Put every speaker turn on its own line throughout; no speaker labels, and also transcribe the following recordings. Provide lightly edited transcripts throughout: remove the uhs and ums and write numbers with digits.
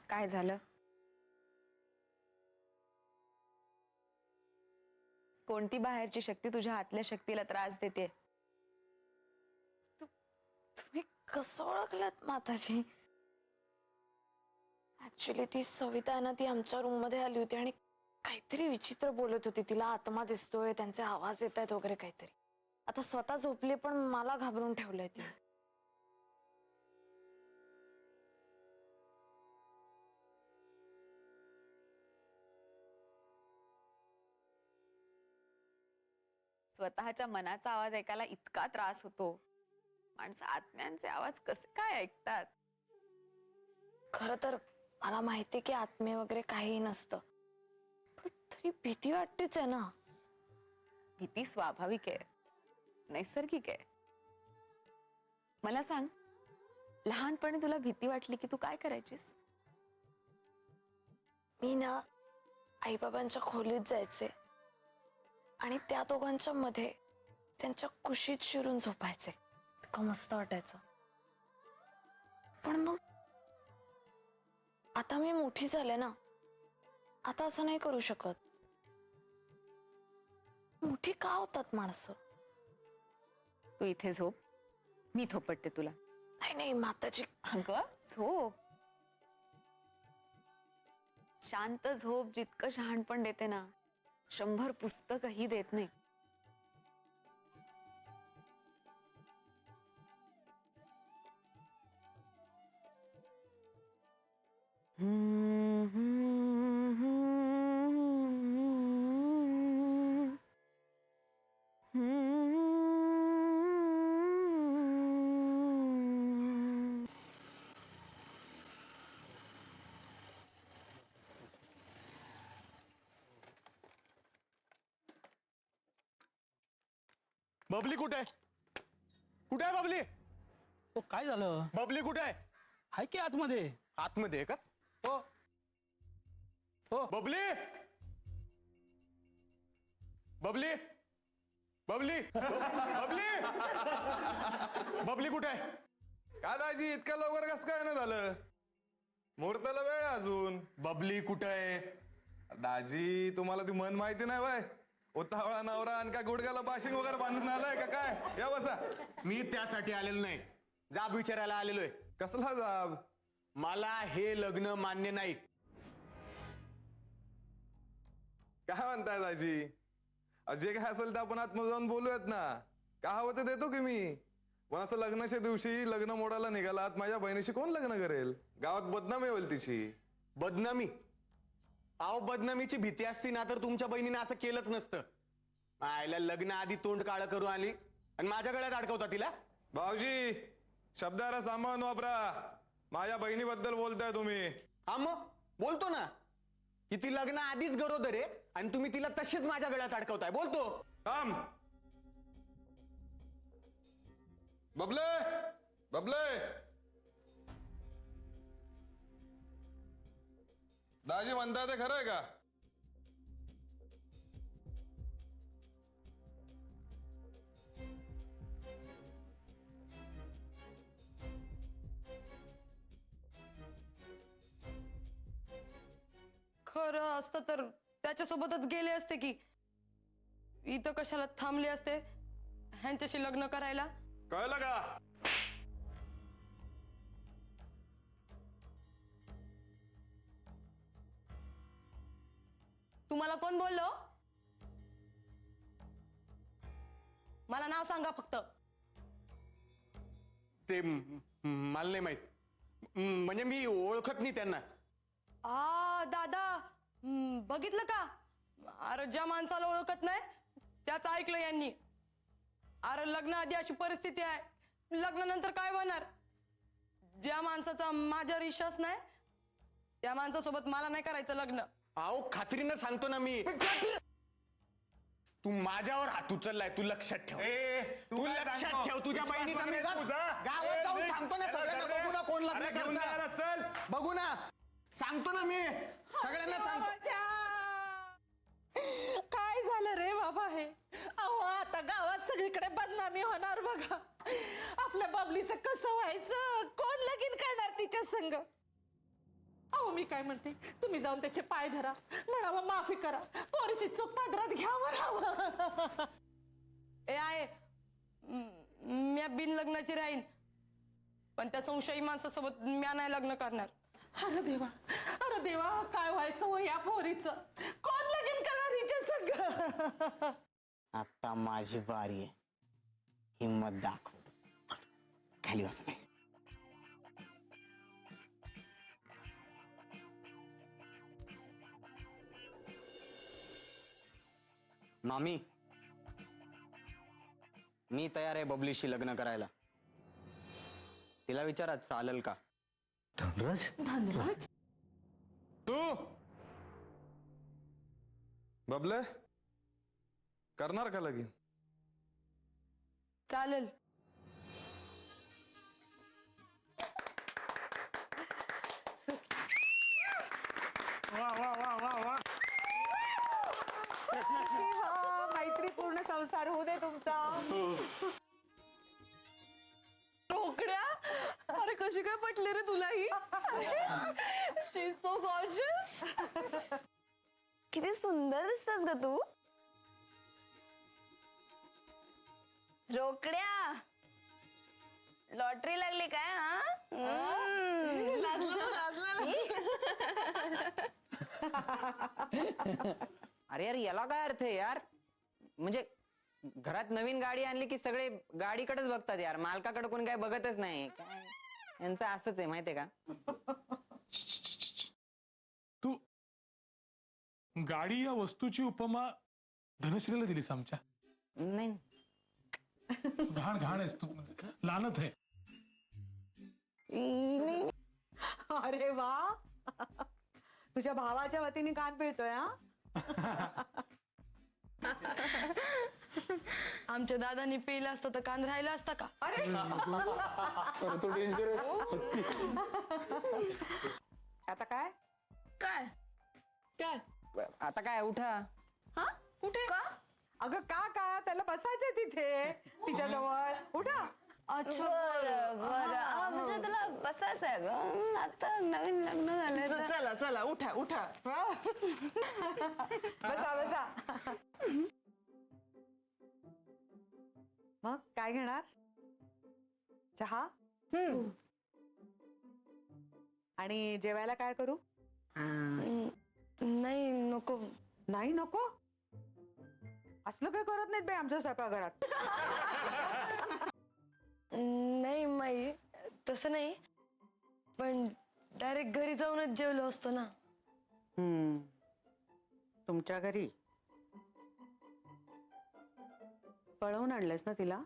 काय झालं? कोणती बाहेरची शक्ती तुझ्या आतल्या शक्तीला त्रास देते?
तुम्ही कसं ओळखलात माताजी? ऍक्च्युली ती सविता आहे ना, ती आमच्या रूम मध्ये आली होती आणि काहीतरी विचित्र बोलत होती. तिला आत्मा दिसतोय, त्यांचे आवाज येत आहेत वगैरे काहीतरी. आता स्वतः झोपली पण मला घाबरून ठेवलंय ती.
स्वतःच्या मनाचा आवाज ऐकायला इतका त्रास होतो. माणसं आत्म्यांचे आवाज कसे काय ऐकतात?
खरं तर मला माहिती की आत्मे वगैरे काही नसतं, पण तरी भीती वाटतेच आहे ना.
भीती स्वाभाविक आहे, नैसर्गिक आहे. मला सांग, लहानपणी तुला भीती वाटली की तू काय करायचीस?
मी ना आईबाबांच्या खोलीत जायचे आणि त्या दोघांच्या मध्ये त्यांच्या कुशीत शिरून झोपायचे. इतकं मस्त वाटायचं. पण मग आता मी मोठी झाले ना, आता असं नाही करू शकत. मोठी का होतात माणसं?
तू इथे झोप, मी थोपटते तुला.
नाही नाही माताजी.
अगं झोप, शांत झोप जितकं शहाणपण देते ना, 100 पुस्तकही देत नाही.
बबली कुठे आहे? कुठे आहे बबली?
हो काय झालं?
बबली कुठे आहे?
हाय की आतमध्ये.
आतमध्ये आहे का?
हो हो
बबली, बबली, बबली, बबली, बबली कुठे आहे?
काय दाजी इतक्या लवकर कसं काय ना झालं? मुहूर्ताला वेळ आहे अजून.
बबली कुठे आहे?
दाजी तुम्हाला ती मन माहिती नाही वय? उतावळा नवरा आणि काय गुडघ्याला बाशिंग वगैरे बांधून आलाय का काय? या बसा.
मी त्यासाठी आलेलो नाही, जाब विचारायला आलेलोय.
कसला जाब?
मला हे लग्न मान्य नाही.
काय म्हणताय दाजी? जे काय असेल ते आपण आतमध्ये जाऊन बोलूयात ना. का हवं ते देतो की मी. पण असं लग्नाच्या दिवशी लग्न मोडायला निघालात, माझ्या बहिणीशी कोण लग्न करेल? गावात बदनामी होईल तिची.
बदनामी? अहो बदनामीची भीती असती ना तर तुमच्या बहिणीने असं केलंच नसतं. आईला लग्न आधी तोंड काळं करून आली आणि माझ्या गळ्यात अडकवता तिला.
भाऊजी शब्दाला सांभाळून वापरा. माझ्या बहिणीबद्दल बोलताय तुम्ही.
हा मग बोलतो ना की ती लग्न आधीच गरोदर आहे आणि तुम्ही तिला तशीच माझ्या गळ्यात अडकवताय. बोलतो.
थांब. बबले, बबले, दाजी म्हणताय ते खरं आहे का?
खरं असतं तर त्याच्यासोबतच गेले असते की. इथं कशाला थांबले असते ह्यांच्याशी लग्न करायला?
कळलं का?
तुम्हाला कोण बोललो? मला नाव सांगा फक्त.
ते मला नाही माहित. म्हणजे मी ओळखत नाही त्यांना.
दादा, बघितलं का? अरे ज्या माणसाला ओळखत नाही त्याच ऐकलं यांनी. अरे लग्न आधी अशी परिस्थिती आहे, लग्नानंतर काय होणार? ज्या माणसाचा माझ्यावर विश्वास नाही त्या माणसासोबत मला नाही करायचं लग्न.
अहो खात्रीनं सांगतो ना मी. तू माझ्यावर हात उचललाय, तू लक्षात ठेव. तू लक्षात ठेव. तुझ्या बहिणीचा मी गावात जाऊन सांगतो ना सगळ्यांना. बघू ना कोण लग्न
घेऊन
करतं.
चल.
बघू ना, सांगतो ना मी सगळ्यांना सांगतो.
काय झालं रे बाबा हे? अहो आता गावात सगळीकडे बदनामी होणार बघा. आपल्या बबलीचं कसं व्हायचं? कोण लगीन करणार तिच्या संग? अहो मी काय म्हणते, तुम्ही जाऊन त्याचे पाय धरा, म्हणावं माफी करा, पोरीची चूक पादरात घ्या म्हणावं.
ए आहे म्या बिन लग्नाची राहीन, पण त्या संशयी माणसासोबत म्या नाही लग्न करणार.
अरे देवा, काय व्हायचं हो या पोरीचं? कोण लगीन करणार हिच्या सगळं?
आता माझी बारी आहे, हिम्मत दाखवतो. खाली बसा. मामी, मी तयार आहे बबलीशी लग्न करायला. तिला विचारा चालेल का?
धनराज,
तू बबले करणार का लगीन?
चालेल.
मैत्रीपूर्ण संसार होऊ दे तुमचा.
रोकड्या, अरे कशी काय पटली रे तुला ही? शी इज सो गॉर्जियस. किती सुंदर दिसतेस ग तू. रोकड्या, लॉटरी लागली काय?
अरे यार, याला काय अर्थ आहे यार? म्हणजे घरात नवीन गाडी आणली की सगळे गाडीकडेच बघतात यार, मालकाकडे कोणी काय बघतच नाही. काय यांचं असंच आहे माहितीये का?
तू गाडी या वस्तूची उपमा धनश्रीला दिलीस आमच्या.
नाही,
घाण घाण आहेस तू, लानत आहे.
अरे वा, तुझ्या भावाच्या वतीने कान पिळतोय हा.
आमच्या दादानी पेलं असतं तर कान राहिला असता का?
आता काय?
काय काय
आता काय उठा.
हा कुठे का?
अगं का त्याला बसायचंय तिथे तिच्याजवळ. उठा.
अच्छा बरं बरं, म्हणजे तुला बसायचं आहे ग, आता नवीन लग्न झालंय. चला चला उठा उठा.
बसा. मग काय घेणार? चहा? आणि जेवायला काय करू?
नाही नको.
नाही नको, असलं काय करत नाहीत बाई आमच्या स्वयंपाकघरात.
नाही माई, तसं नाही, पण डायरेक्ट घरी जाऊनच जेवलो असतो ना.
तुमच्या घरी पळवून आणलंयस ना तिला,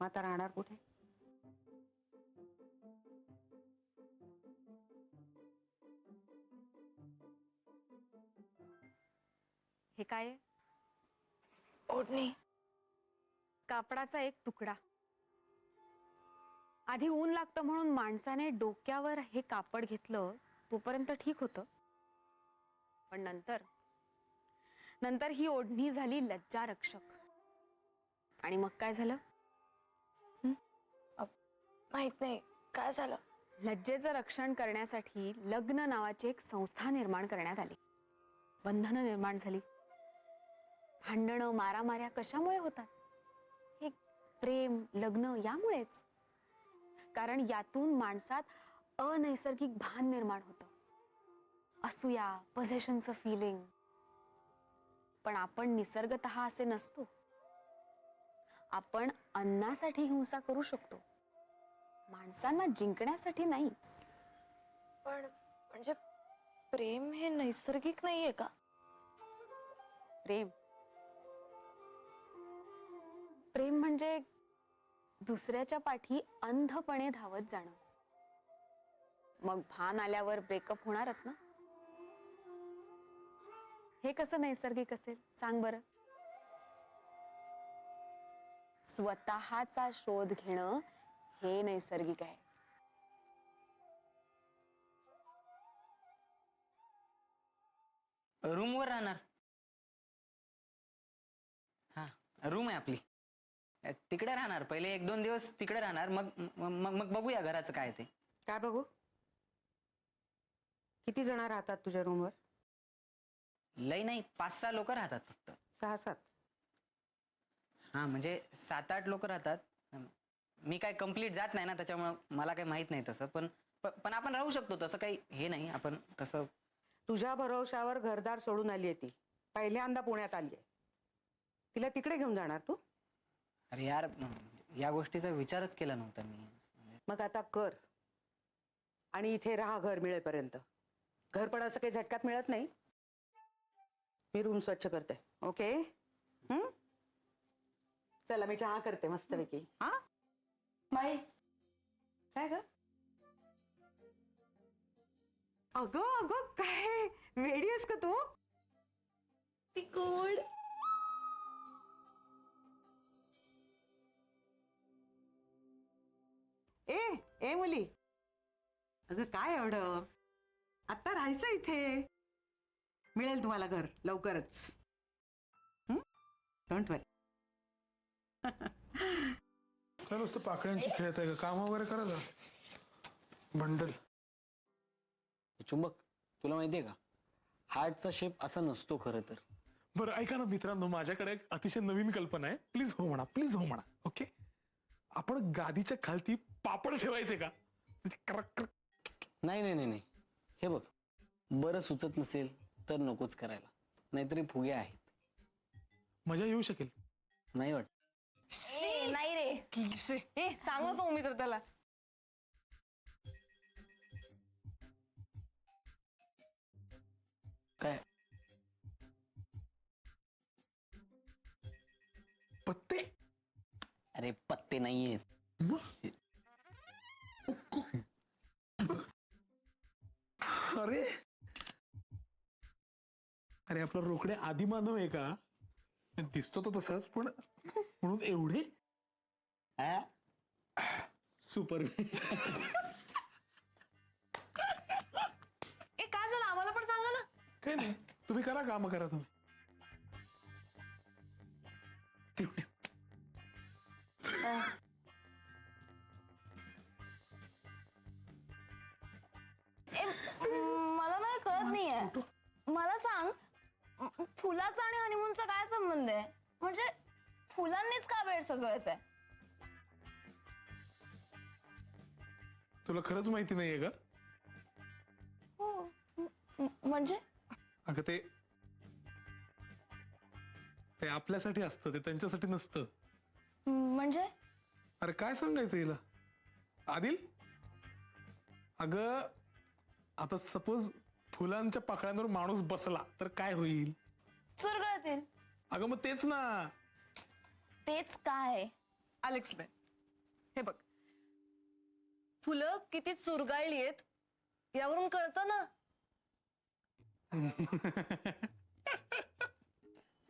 मग आता राहणार कुठे?
हे काय आहे?
ओढणी.
कापडाचा एक तुकडा. आधी ऊन लागतं म्हणून माणसाने डोक्यावर हे कापड घेतलं, तोपर्यंत ठीक होतं. पण नंतर ही ओढणी झाली लज्जा रक्षक. आणि मग काय झालं?
माहित नाही काय झालं.
लज्जेचं रक्षण करण्यासाठी लग्न नावाची एक संस्था निर्माण करण्यात आली. बंधनं निर्माण झाली. भांडणं मारामाऱ्या कशामुळे होतात? हे प्रेम लग्न यामुळेच. कारण यातून माणसात अनैसर्गिक भान निर्माण होतं, असूया, पोझेशनचं फिलिंग. पण आपण निसर्गतः असे नसतो. आपण अन्नासाठी हिंसा करू शकतो, माणसांना जिंकण्यासाठी नाही.
पण म्हणजे प्रेम हे नैसर्गिक नाहीये का?
प्रेम म्हणजे दुसऱ्याच्या पाठी अंधपणे धावत जाणं. मग भान आल्यावर ब्रेकअप होणारच ना. हे कसं नैसर्गिक असेल सांग बरं? स्वतःचा शोध घेणं हे नैसर्गिक आहे.
रूमवर राहणार. हा, रूम आहे आपली, तिकडे राहणार. पहिले 1-2 दिवस तिकडे राहणार, मग मग मग बघूया घराचं काय ते.
काय बघू? किती जण राहतात तुझ्या रूमवर?
लई नाही, 5-6 लोक राहतात फक्त.
6-7.
हा म्हणजे 7-8 लोक राहतात. मी काय कंप्लीट जात नाही ना, त्याच्यामुळे मला काही माहित नाही तसं. पण आपण राहू शकतो, तसं काही हे नाही. आपण तसं
तुझ्या भरवशावर घरदार सोडून आली आहे ती. पहिल्यांदा पुण्यात आली आहे. तिला तिकडे घेऊन जाणार तू?
अरे यार, या गोष्टीचा विचारच केला नव्हता मी.
मग आता कर. आणि इथे राहा घर मिळेपर्यंत. घर पण असं काही झटक्यात मिळत नाही. मी रूम स्वच्छ करते. ओके? चला मी चहा करते मस्तपैकी. हा बाय. काय ग? अगं अगं काय वेडी आहेस का तू?
ती गोड.
ए मुली, अगं काय एवढं? आता राहायचं इथे. मिळेल तुम्हाला घर लवकरच. डोंट वरी.
काय नुसतं पाकळ्यांची खेळत आहे का? काम वगैरे करा जा. बंडल.
चुंबक, तुला माहितीये का, हार्टचा शेप असा नसतो खरं तर.
बरं ऐका ना मित्रांनो, माझ्याकडे एक अतिशय नवीन कल्पना आहे. प्लीज हो म्हणा, प्लीज हो म्हणा. ओके, आपण गादीच्या खालती पापड ठेवायचे का? म्हणजे करक करक.
नाही नाही नाही नाही, हे बघ, बरं सुचत नसेल तर नकोच करायला. नाहीतरी फुगे आहेत.
मजा येऊ शकेल.
नाही वाटत?
नाही रे, सांगच मी तर त्याला.
काय
पत्ते?
अरे पत्ते नाहीयेत.
अरे अरे आपला रोकडे आदिमानव आहे का? दिसतो तो तसाच, पण म्हणून एवढे सुपर.
काय झालं आम्हाला पण सांगा ना.
काय नाही, तुम्ही करा, काम करा तुम्ही.
मला नाही कळत नाहीये. मला सांग, फुलाचा आणि हनीमूनचा काय संबंध आहे? म्हणजे फुलांनीच का बेड सजवायचंय?
तुला खरंच माहिती नाहीये का?
हो. म्हणजे
अगं ते आपल्यासाठी असतं, ते त्यांच्यासाठी नसतं.
म्हणजे
अरे काय सांगायचं हिला? आदिल, अगं आता सपोज फुलांच्या पाकळ्यांवर माणूस बसला तर काय होईल?
चुरगळतील.
अगं मग तेच ना.
तेच काय?
अलेक्स बाय, हे बघ, फुलं किती चुरगाळलीत यावरून कळतं ना.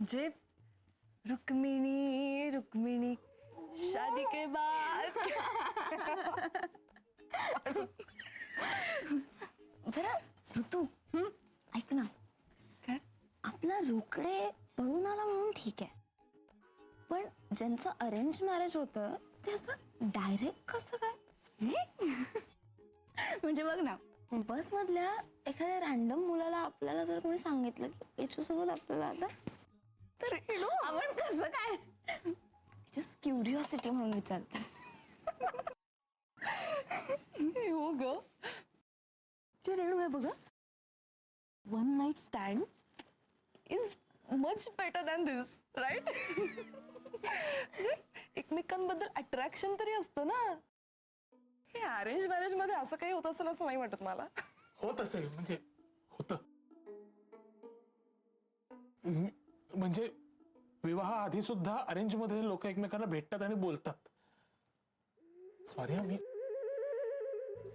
जे रुक्मिणी रुक्मिणी शादी के बाद.
बरं ऋतू, ऐक ना.
काय?
आपला रोकडे पळून आला म्हणून ठीक आहे, पण ज्यांचं अरेंज मॅरेज होतं ते असं डायरेक्ट कसं काय? म्हणजे बघ ना, बस मधल्या एखाद्या रॅन्डम मुलाला आपल्याला जर कोणी सांगितलं की याच्यासोबत आपल्याला आता, तर आपण कसं काय? जस्ट क्युरिओसिटी म्हणून विचारते.
हो ग,
जे रेणू आहे बघा, one night stand
is much better than this, right? एकमेकांबद्दल अट्रॅक्शन तरी असतं ना. हे अरेंज मॅरेज मध्ये असं काही होत असेल असं नाही वाटत मला.
होत असेल, म्हणजे होत. म्हणजे विवाह आधी सुद्धा अरेंज मध्ये लोक एकमेकांना भेटतात आणि बोलतात. सॉरी मी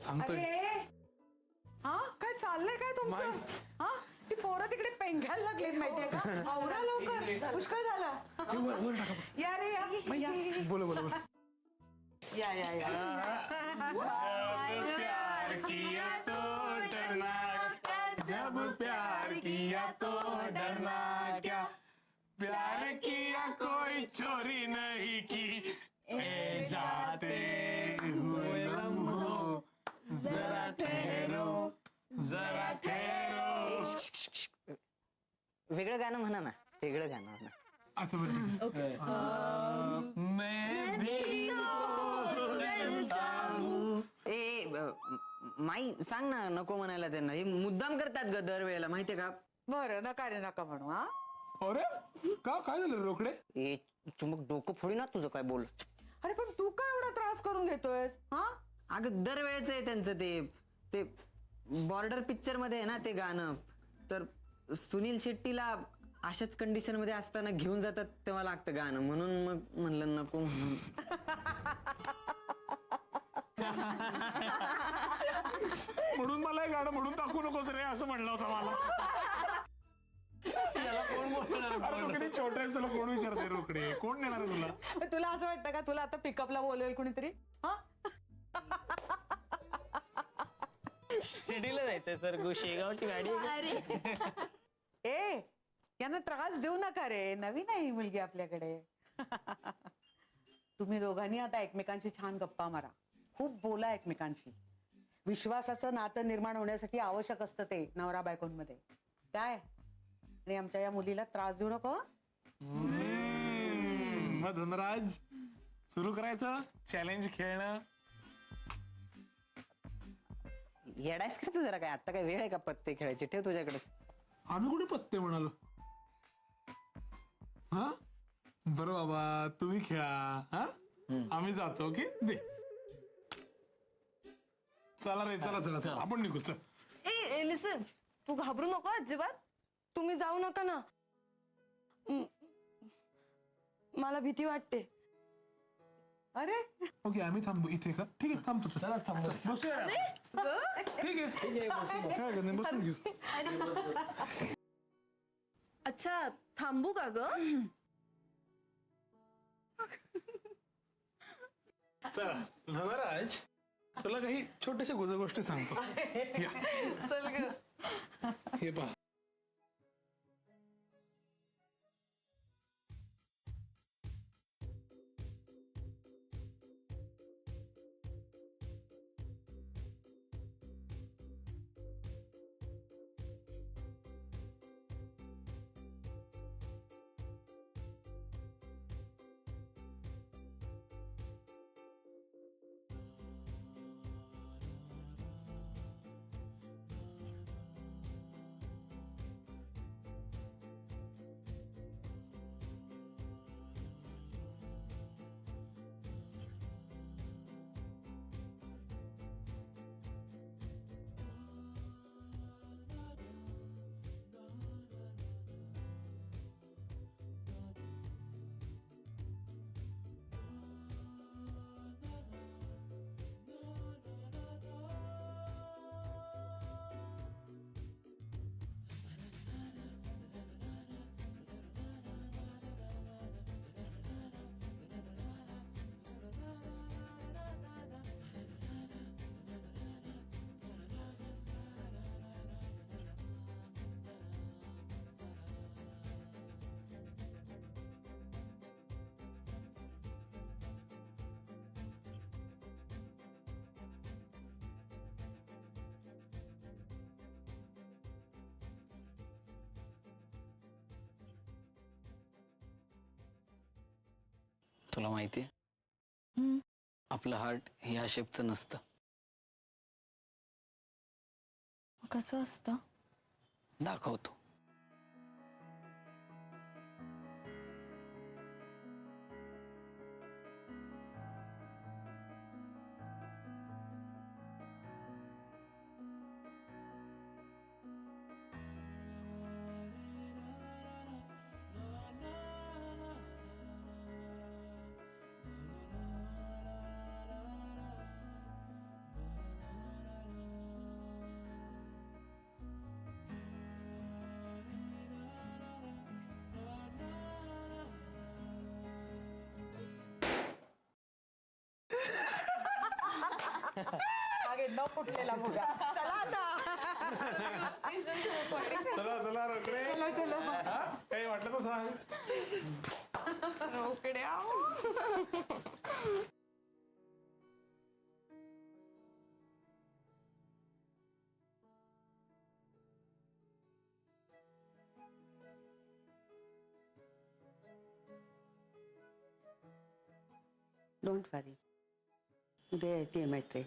सांगतोय.
हा काय चाललंय काय तुमचं? हा ती पोरं तिकडे पेंगायला लागलीत माहितीये का? आवरा लवकर, पुष्कळ झाला. या रे या.
बोलो बोलो बोलो.
या या या.
प्यार किया तो डरना, जब प्यार किया तो डरना क्या, प्यार किया कोई चोरी नहीं की, ए जाते हुए लम्हों जरा ठहरो, जरा ठहरो.
वेगळं गाणं म्हणा ना, वेगळं गाणं म्हणा.
अच्छा बरं ठीक आहे. मैं भी
माई सांग ना, नको म्हणायला त्यांना. हे मुद्दाम करतात ग दरवेळेला, माहितीये का?
बरं नका रे नका म्हणू हा.
अरे का काय झालं रोकडे?
ए चुमक डोकं फोडी ना तुझं, काय बोल.
अरे पण तू काय एवढा त्रास करून घेतोय हा.
अगं दरवेळेच आहे त्यांचं ते बॉर्डर पिक्चर मध्ये आहे ना ते गाणं. तर सुनील शेट्टीला अशाच कंडिशन मध्ये असताना घेऊन जातात तेव्हा लागतं गाणं, म्हणून मग म्हणलं नको म्हणून.
म्हणून मला हे गाणं म्हणून दाखवू नकोस रे असं म्हणलं होतं मला. अरे तू किती छोटा आहेस, तुला कोण विचारते रोकडे? कोण नेणार आहे तुला?
तुला असं वाटतं का तुला आता पिकअपला बोलवेल कुणीतरी हा.
शिर्डीला जायचंय सर, शेगावची गाडी आहे.
ए यांना त्रास देऊ नका रे, नवीन आहे ही मुलगी आपल्याकडे. तुम्ही दोघांनी आता एकमेकांची छान गप्पा मारा, खूप बोला एकमेकांशी. विश्वासाचं नातं निर्माण होण्यासाठी आवश्यक असतं ते नवरा बायकोंमध्ये. काय आणि आमच्या या मुलीला त्रास देऊ नको.
मग धनराज सुरू करायचं चॅलेंज खेळणं.
येडायस का तू जरा? काय आता काय वेळ आहे का पत्ते खेळायचे? ठेव तुझ्याकडेच.
आम्ही कुठे पत्ते म्हणालो? हा बरं बाबा, तुम्ही खेळा. हा आम्ही जातो. ओके दे. चला रे, चला चला चला आपण निघू. चल.
ए लिसन, तू घाबरू नको अजिबात. तुम्ही जाऊ नका ना, मला भीती वाटते.
अरे
ओके आम्ही थांबू इथे का? ठीक आहे थांबतो. चला थांबतो, बसूया. ठीक आहे काय करणार, बसून घेऊ.
अच्छा थांबू का ग?
चला धनराज, तुला काही छोट्याशा गोष्टी सांगतो. या.
चल ग.
हे पहा,
तुला माहितीये आपलं हार्ट ह्या शेपचं नसतं.
कसं असतं?
दाखवतो.
मागे न फुटलेला मुगा. चला आता.
चला चला रोकडे.
चलो चलो.
हा? काही वाटलं तर सांग.
रोकड्या.
डोंट वरी उद्या येते मैत्री